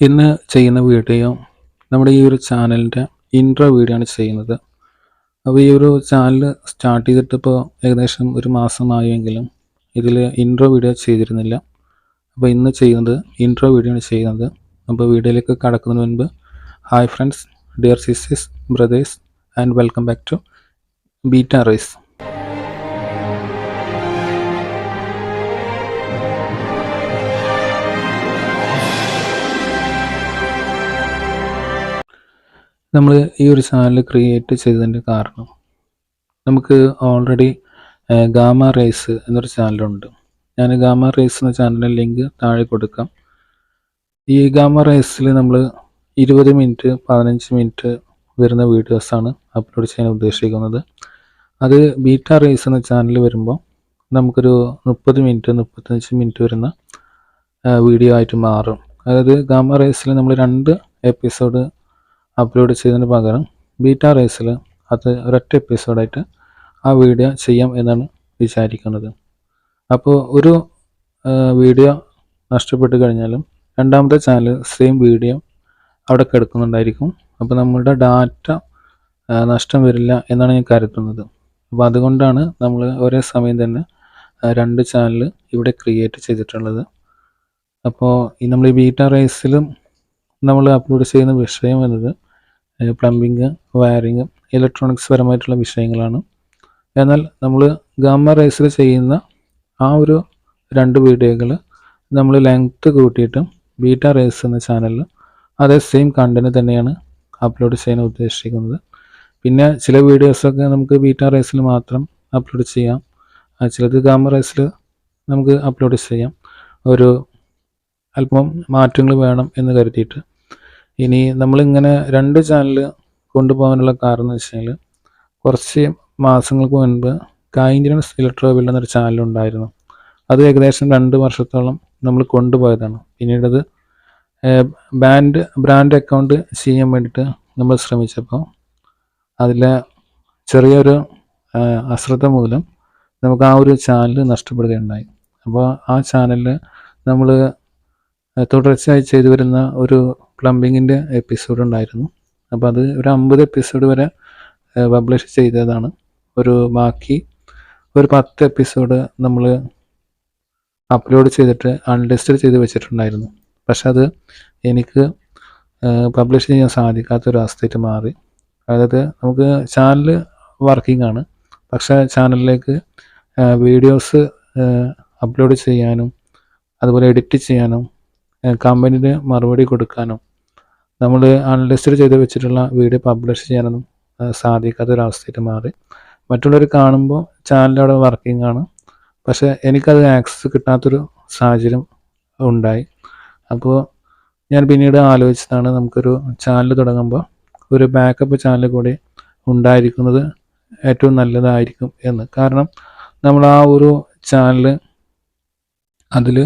ഇന്ന് ചെയ്യുന്ന വീഡിയോ നമ്മുടെ ഈ ഒരു ചാനലിൻ്റെ ഇൻട്രോ വീഡിയോ ആണ് ചെയ്യുന്നത്. അപ്പോൾ ഈ ഒരു ചാനൽ സ്റ്റാർട്ട് ചെയ്തിട്ടിപ്പോൾ ഏകദേശം ഒരു മാസമായെങ്കിലും ഇതിൽ ഇൻട്രോ വീഡിയോ ചെയ്തിരുന്നില്ല. അപ്പോൾ ഇന്ന് ചെയ്യുന്നത് ഇൻട്രോ വീഡിയോ ആണ് ചെയ്യുന്നത്. അപ്പോൾ വീഡിയോയിലേക്ക് കടക്കുന്നതിന് മുൻപ് hi friends, dear sisters, brothers and welcome back to beta race. നമ്മൾ ഈ ഒരു ചാനൽ ക്രിയേറ്റ് ചെയ്തതിൻ്റെ കാരണം നമുക്ക് ഓൾറെഡി ഗാമ റേസ് എന്നൊരു ചാനലുണ്ട്. ഞാൻ ഗാമ റേസ് എന്ന ചാനലിൻ്റെ ലിങ്ക് താഴെ കൊടുക്കാം. ഈ ഗാമ റേസിൽ നമ്മൾ 20 മിനിറ്റ് 15 മിനിറ്റ് വരുന്ന വീഡിയോസാണ് അപ്ലോഡ് ചെയ്യാൻ ഉദ്ദേശിക്കുന്നത്. അത് ബീറ്റ റേസ് എന്ന ചാനൽ വരുമ്പോൾ നമുക്കൊരു 30 മിനിറ്റ് 35 മിനിറ്റ് വരുന്ന വീഡിയോ ആയിട്ട് മാറും. അതായത് ഗാമ റേസിൽ നമ്മൾ 2 എപ്പിസോഡ് അപ്ലോഡ് ചെയ്യുന്നതിന് പകരം ബീറ്റ റേസിൽ അത് ഒരൊറ്റ എപ്പിസോഡായിട്ട് ആ വീഡിയോ ചെയ്യാം എന്നാണ് വിചാരിക്കുന്നത്. അപ്പോൾ ഒരു വീഡിയോ നഷ്ടപ്പെട്ട് കഴിഞ്ഞാലും രണ്ടാമത്തെ ചാനൽ സെയിം വീഡിയോ അവിടെ കിടക്കുന്നുണ്ടായിരിക്കും. അപ്പോൾ നമ്മളുടെ ഡാറ്റ നഷ്ടം വരില്ല എന്നാണ് ഞാൻ കരുതുന്നത്. അപ്പോൾ അതുകൊണ്ടാണ് നമ്മൾ ഒരേ സമയം തന്നെ 2 ചാനൽ ഇവിടെ ക്രിയേറ്റ് ചെയ്തിട്ടുള്ളത്. അപ്പോൾ ഈ നമ്മൾ ഈ ബീറ്റ റേസിലും നമ്മൾ അപ്ലോഡ് ചെയ്യുന്ന വിഷയം എന്നത് പ്ലംബിങ്, വയറിങ്, ഇലക്ട്രോണിക്സ് പരമായിട്ടുള്ള വിഷയങ്ങളാണ്. എന്നാൽ നമ്മൾ ഗാമ റേസിൽ ചെയ്യുന്ന ആ ഒരു 2 വീഡിയോകൾ നമ്മൾ ലെങ്ത്ത് കൂട്ടിയിട്ട് ബീറ്റ റേസ് എന്ന ചാനലിൽ അതേ സെയിം കണ്ടന്റ് തന്നെയാണ് അപ്ലോഡ് ചെയ്യാൻ ഉദ്ദേശിക്കുന്നത്. പിന്നെ ചില വീഡിയോസൊക്കെ നമുക്ക് ബീറ്റ റേസിൽ മാത്രം അപ്ലോഡ് ചെയ്യാം, ചിലത് ഗാമ റേസിൽ നമുക്ക് അപ്ലോഡ് ചെയ്യാം. ഒരു അല്പം മാറ്റങ്ങൾ വേണം എന്ന് കരുതിയിട്ട്. ഇനി നമ്മളിങ്ങനെ 2 ചാനൽ കൊണ്ടുപോകാനുള്ള കാരണം എന്ന് വെച്ച് കഴിഞ്ഞാൽ കുറച്ച് മാസങ്ങൾക്ക് മുൻപ് കൈൻഡിയൻസ് ഇലക്ട്രോ ബിൽഡ് എന്നൊരു ചാനലുണ്ടായിരുന്നു. അത് ഏകദേശം 2 വർഷത്തോളം നമ്മൾ കൊണ്ടുപോയതാണ്. പിന്നീടത് ബ്രാൻഡ് അക്കൗണ്ട് ചെയ്യാൻ വേണ്ടിയിട്ട് നമ്മൾ ശ്രമിച്ചപ്പോൾ അതിലെ ചെറിയൊരു അശ്രദ്ധ മൂലം നമുക്ക് ആ ഒരു ചാനൽ നഷ്ടപ്പെടുകയുണ്ടായി. അപ്പോൾ ആ ചാനലിൽ നമ്മൾ തുടർച്ചയായി ചെയ്തു വരുന്ന ഒരു പ്ലംബിങ്ങിൻ്റെ എപ്പിസോഡ് ഉണ്ടായിരുന്നു. അപ്പോൾ അത് ഒരു 50 എപ്പിസോഡ് വരെ പബ്ലിഷ് ചെയ്തതാണ്. ബാക്കി ഒരു 10 എപ്പിസോഡ് നമ്മൾ അപ്ലോഡ് ചെയ്തിട്ട് അൺലിസ്റ്റഡ് ചെയ്ത് വെച്ചിട്ടുണ്ടായിരുന്നു. പക്ഷെ അത് എനിക്ക് പബ്ലിഷ് ചെയ്യാൻ സാധിക്കാത്തൊരു അവസ്ഥയായിട്ട് മാറി. അതായത് നമുക്ക് ചാനൽ വർക്കിംഗ് ആണ്, പക്ഷേ ചാനലിലേക്ക് വീഡിയോസ് അപ്ലോഡ് ചെയ്യാനും അതുപോലെ എഡിറ്റ് ചെയ്യാനും കമ്പനിന് മറുപടി കൊടുക്കാനും നമ്മൾ അൺലിസ്റ്റഡ് ചെയ്ത് വെച്ചിട്ടുള്ള വീഡിയോ പബ്ലിഷ് ചെയ്യാനൊന്നും സാധിക്കാത്തൊരവസ്ഥയായിട്ട് മാറി. മറ്റുള്ളവർ കാണുമ്പോൾ ചാനൽ അവിടെ വർക്കിംഗ് ആണ്, പക്ഷേ എനിക്കത് ആക്സസ് കിട്ടാത്തൊരു സാഹചര്യം ഉണ്ടായി. അപ്പോൾ ഞാൻ പിന്നീട് ആലോചിച്ചതാണ് നമുക്കൊരു ചാനൽ തുടങ്ങുമ്പോൾ ഒരു ബാക്കപ്പ് ചാനൽ കൂടി ഉണ്ടായിരിക്കുന്നത് ഏറ്റവും നല്ലതായിരിക്കും എന്ന്. കാരണം നമ്മൾ ആ ഒരു ചാനൽ അതിൽ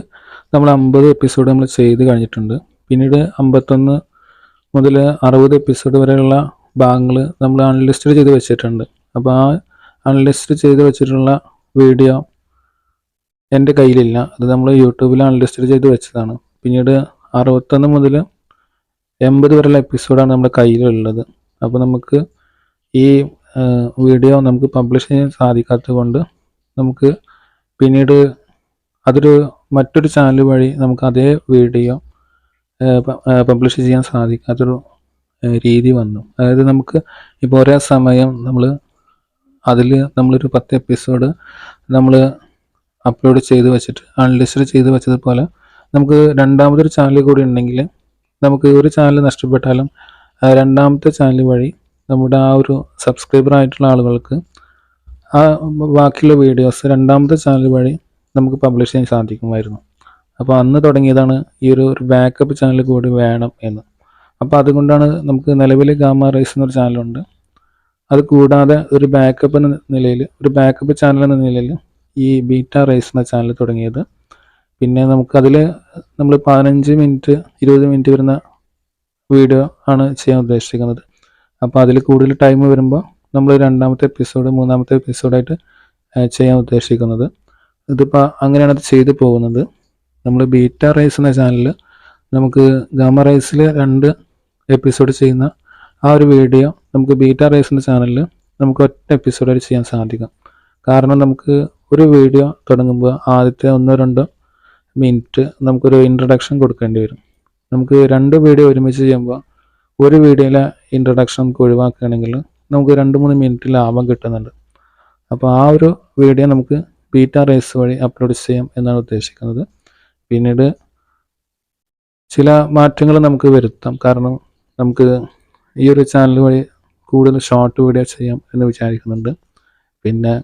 നമ്മൾ 50 എപ്പിസോഡ് നമ്മൾ ചെയ്ത് കഴിഞ്ഞിട്ടുണ്ട്. പിന്നീട് 51 മുതൽ 60 എപ്പിസോഡ് വരെയുള്ള ഭാഗങ്ങൾ നമ്മൾ അൺലിസ്റ്റഡ് ചെയ്ത് വെച്ചിട്ടുണ്ട്. അപ്പോൾ ആ അൺലിസ്റ്റഡ് ചെയ്ത് വെച്ചിട്ടുള്ള വീഡിയോ എൻ്റെ കയ്യിലില്ല. അത് നമ്മൾ യൂട്യൂബിൽ അൺലിസ്റ്റഡ് ചെയ്ത് വെച്ചതാണ്. പിന്നീട് 61 മുതൽ 80 വരെയുള്ള എപ്പിസോഡാണ് നമ്മുടെ കയ്യിലുള്ളത്. അപ്പോൾ നമുക്ക് ഈ വീഡിയോ നമുക്ക് പബ്ലിഷ് ചെയ്യാൻ സാധിക്കാത്തത് കൊണ്ട് നമുക്ക് പിന്നീട് അതൊരു മറ്റൊരു ചാനൽ വഴി നമുക്ക് അതേ വീഡിയോ പബ്ലിഷ് ചെയ്യാൻ സാധിക്കാത്തൊരു രീതി വന്നു. അതായത് നമുക്ക് ഇപ്പോൾ ഒരേ സമയം നമ്മളൊരു 10 എപ്പിസോഡ് നമ്മൾ അപ്ലോഡ് ചെയ്ത് വെച്ചിട്ട് അൺലിസ്റ്റഡ് ചെയ്ത് വെച്ചതുപോലെ നമുക്ക് രണ്ടാമതൊരു ചാനൽ കൂടി ഉണ്ടെങ്കിൽ നമുക്ക് ഒരു ചാനൽ നഷ്ടപ്പെട്ടാലും രണ്ടാമത്തെ ചാനൽ വഴി നമ്മുടെ ആ ഒരു സബ്സ്ക്രൈബർ ആയിട്ടുള്ള ആളുകൾക്ക് ആ ബാക്കിയുള്ള വീഡിയോസ് രണ്ടാമത്തെ ചാനൽ വഴി നമുക്ക് പബ്ലിഷ് ചെയ്യാൻ സാധിക്കുമായിരുന്നു. അപ്പോൾ അന്ന് തുടങ്ങിയതാണ് ഈ ഒരു ബാക്കപ്പ് ചാനൽ കൂടി വേണം എന്ന്. അപ്പോൾ അതുകൊണ്ടാണ് നമുക്ക് നിലവിൽ ഗാമ റേസ് എന്നൊരു ചാനലുണ്ട്. അത് കൂടാതെ ഒരു ബാക്കപ്പ് ചാനൽ എന്ന നിലയിൽ ഈ ബീറ്റ റേസ് എന്ന ചാനൽ തുടങ്ങിയത്. പിന്നെ നമുക്കതിൽ നമ്മൾ 15 മിനിറ്റ് 20 മിനിറ്റ് വരുന്ന വീഡിയോ ആണ് ചെയ്യാൻ ഉദ്ദേശിക്കുന്നത്. അപ്പോൾ അതിൽ കൂടുതൽ ടൈം വരുമ്പോൾ നമ്മൾ രണ്ടാമത്തെ എപ്പിസോഡ് മൂന്നാമത്തെ എപ്പിസോഡായിട്ട് ചെയ്യാൻ ഉദ്ദേശിക്കുന്നത്. ഇതിപ്പോൾ അങ്ങനെയാണ് അത് ചെയ്തു പോകുന്നത്. നമ്മൾ ബീറ്റ റേസ് എന്ന ചാനൽ നമുക്ക് ഗാമ റൈസിൽ 2 എപ്പിസോഡ് ചെയ്യുന്ന ആ ഒരു വീഡിയോ നമുക്ക് ബീറ്റ റൈസിൻ്റെ ചാനലിൽ നമുക്ക് ഒറ്റ എപ്പിസോഡായിട്ട് ചെയ്യാൻ സാധിക്കും. കാരണം നമുക്ക് ഒരു വീഡിയോ തുടങ്ങുമ്പോൾ ആദ്യത്തെ 1-2 മിനിറ്റ് നമുക്കൊരു ഇൻട്രഡക്ഷൻ കൊടുക്കേണ്ടി വരും. നമുക്ക് 2 വീഡിയോ ഒരുമിച്ച് ചെയ്യുമ്പോൾ ഒരു വീഡിയോയിലെ ഇൻട്രഡക്ഷൻ നമുക്ക് ഒഴിവാക്കുകയാണെങ്കിൽ നമുക്ക് 2-3 മിനിറ്റ് ലാഭം കിട്ടുന്നുണ്ട്. അപ്പോൾ ആ ഒരു വീഡിയോ നമുക്ക് ബീറ്റ റൈസ് വഴി അപ്ലോഡ് ചെയ്യാം എന്നാണ് ഉദ്ദേശിക്കുന്നത്. പിന്നീട് ചില മാറ്റങ്ങൾ നമുക്ക് വരുത്താം. കാരണം നമുക്ക് ഈ ഒരു ചാനൽ വഴി കൂടുതൽ ഷോർട്ട് വീഡിയോ ചെയ്യാം എന്ന് വിചാരിക്കുന്നുണ്ട്. പിന്നെ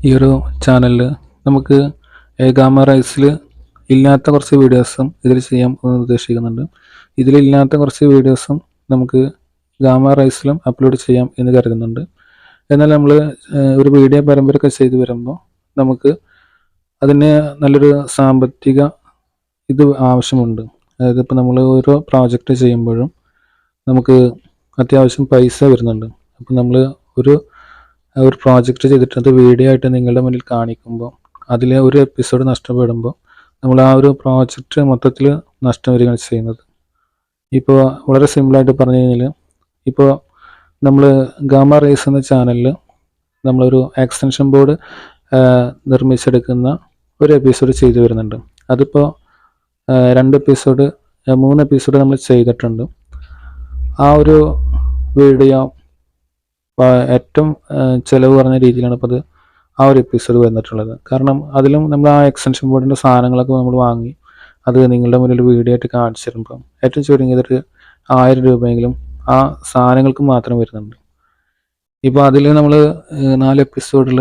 ഈ ഒരു ചാനലിൽ നമുക്ക് ഗാമ റൈസിൽ ഇല്ലാത്ത കുറച്ച് വീഡിയോസും ഇതിൽ ചെയ്യാം എന്ന് ഉദ്ദേശിക്കുന്നുണ്ട്. ഇതിലില്ലാത്ത കുറച്ച് വീഡിയോസും നമുക്ക് ഗാമ റൈസിലും അപ്ലോഡ് ചെയ്യാം എന്ന് കരുതുന്നുണ്ട്. എന്നാൽ നമ്മൾ ഒരു വീഡിയോ പരമ്പരയൊക്കെ ചെയ്തു വരുമ്പോൾ നമുക്ക് അതിന് നല്ലൊരു സാമ്പത്തിക ഇത് ആവശ്യമുണ്ട്. അതായത് ഇപ്പോൾ നമ്മൾ ഓരോ പ്രോജക്റ്റ് ചെയ്യുമ്പോഴും നമുക്ക് അത്യാവശ്യം പൈസ വരുന്നുണ്ട്. അപ്പോൾ നമ്മൾ ഒരു പ്രോജക്റ്റ് ചെയ്തിട്ട് അത് വീഡിയോ ആയിട്ട് നിങ്ങളുടെ മുന്നിൽ കാണിക്കുമ്പോൾ അതിലെ ഒരു എപ്പിസോഡ് നഷ്ടപ്പെടുമ്പോൾ നമ്മൾ ആ ഒരു പ്രോജക്റ്റ് മൊത്തത്തിൽ നഷ്ടം വരികയാണ് ചെയ്യുന്നത്. ഇപ്പോൾ വളരെ സിമ്പിളായിട്ട് പറഞ്ഞു കഴിഞ്ഞാൽ, ഇപ്പോൾ നമ്മൾ ഗാമ റൈസ് എന്ന ചാനലിൽ നമ്മളൊരു എക്സ്റ്റൻഷൻ ബോർഡ് നിർമ്മിച്ചെടുക്കുന്ന ഒരു എപ്പിസോഡ് ചെയ്തു വരുന്നുണ്ട്. അതിപ്പോൾ 2 എപ്പിസോഡ് 3 എപ്പിസോഡ് നമ്മൾ ചെയ്തിട്ടുണ്ട്. ആ ഒരു വീഡിയോ ഏറ്റവും ചിലവ് കുറഞ്ഞ രീതിയിലാണ് ഇപ്പോൾ അത് ആ ഒരു എപ്പിസോഡ് വന്നിട്ടുള്ളത്. കാരണം അതിലും നമ്മൾ ആ എക്സ്റ്റൻഷൻ ബോർഡിൻ്റെ സാധനങ്ങളൊക്കെ നമ്മൾ വാങ്ങി അത് നിങ്ങളുടെ മുന്നിൽ വീഡിയോ ആയിട്ട് കാണിച്ചു തരുമ്പോൾ ഏറ്റവും ചുരുങ്ങിയതൊരു 1000 രൂപയെങ്കിലും ആ സാധനങ്ങൾക്ക് മാത്രം വരുന്നുണ്ട്. ഇപ്പോൾ അതിൽ നമ്മൾ 4 എപ്പിസോഡിൽ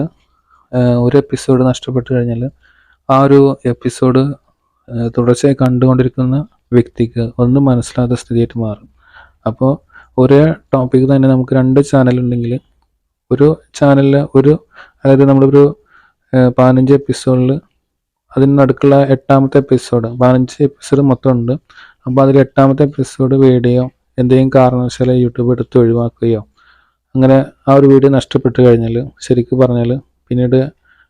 ഒരു എപ്പിസോഡ് നഷ്ടപ്പെട്ട് കഴിഞ്ഞാൽ ആ ഒരു എപ്പിസോഡ് തുടർച്ചയായി കണ്ടുകൊണ്ടിരിക്കുന്ന വ്യക്തിക്ക് ഒന്നും മനസ്സിലാത്ത സ്ഥിതിയായിട്ട് മാറും. അപ്പോൾ ഒരേ ടോപ്പിക്ക് തന്നെ നമുക്ക് 2 ചാനലുണ്ടെങ്കിൽ ഒരു ചാനലിൽ അതായത് നമ്മളൊരു 15 എപ്പിസോഡിൽ അതിന് നടുക്കുള്ള 8ാമത്തെ എപ്പിസോഡ് 15 എപ്പിസോഡ് മൊത്തം ഉണ്ട്. അപ്പോൾ അതിൽ 8ാമത്തെ എപ്പിസോഡ് വീഡിയോ എന്തെങ്കിലും കാരണവശാൽ യൂട്യൂബ് എടുത്ത് ഒഴിവാക്കുകയോ അങ്ങനെ ആ ഒരു വീഡിയോ നഷ്ടപ്പെട്ട് കഴിഞ്ഞാൽ ശരിക്കും പറഞ്ഞാൽ പിന്നീട്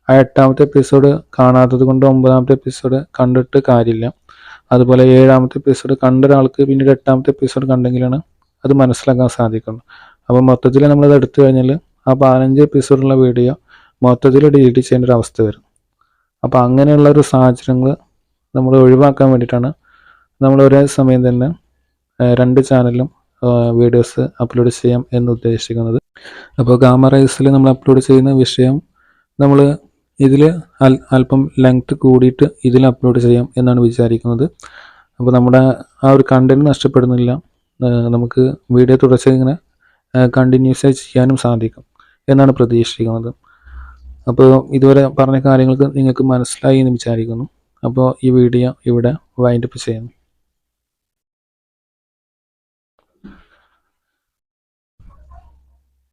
ആ 8ാമത്തെ എപ്പിസോഡ് കാണാത്തത് കൊണ്ട് 9ാമത്തെ എപ്പിസോഡ് കണ്ടിട്ട് കാര്യമില്ല. അതുപോലെ 7ാമത്തെ എപ്പിസോഡ് കണ്ട ഒരാൾക്ക് പിന്നീട് 8ാമത്തെ എപ്പിസോഡ് കണ്ടെങ്കിലാണ് അത് മനസ്സിലാക്കാൻ സാധിക്കുള്ളൂ. അപ്പോൾ മൊത്തത്തിൽ നമ്മളത് എടുത്തു കഴിഞ്ഞാൽ ആ 15 എപ്പിസോഡുള്ള വീഡിയോ മൊത്തത്തിൽ ഡിലീറ്റ് ചെയ്യേണ്ട ഒരു അവസ്ഥ വരും. അപ്പോൾ അങ്ങനെയുള്ള ഒരു സാഹചര്യങ്ങൾ നമ്മൾ ഒഴിവാക്കാൻ വേണ്ടിയിട്ടാണ് നമ്മൾ ഒരേ സമയം തന്നെ 2 ചാനലിലും വീഡിയോസ് അപ്ലോഡ് ചെയ്യാം എന്ന് ഉദ്ദേശിക്കുന്നത്. അപ്പോൾ ഗാമ റൈസിൽ നമ്മൾ അപ്ലോഡ് ചെയ്യുന്ന വിഷയം നമ്മൾ ഇതിൽ അല്പം ലെങ്ത് കൂടിയിട്ട് ഇതിൽ അപ്ലോഡ് ചെയ്യാം എന്നാണ് വിചാരിക്കുന്നത്. അപ്പോൾ നമ്മുടെ ആ ഒരു കണ്ടന്റ് നഷ്ടപ്പെടുന്നില്ല. നമുക്ക് വീഡിയോ തുടർച്ചയായി ഇങ്ങനെ കണ്ടിന്യൂസായി ചെയ്യാനും സാധിക്കും എന്നാണ് പ്രതീക്ഷിക്കുന്നത്. അപ്പോൾ ഇതുവരെ പറഞ്ഞ കാര്യങ്ങൾക്ക് നിങ്ങൾക്ക് മനസ്സിലായി എന്ന് വിചാരിക്കുന്നു. അപ്പോൾ ഈ വീഡിയോ ഇവിടെ വൈൻഡപ്പ് ചെയ്യുന്നു.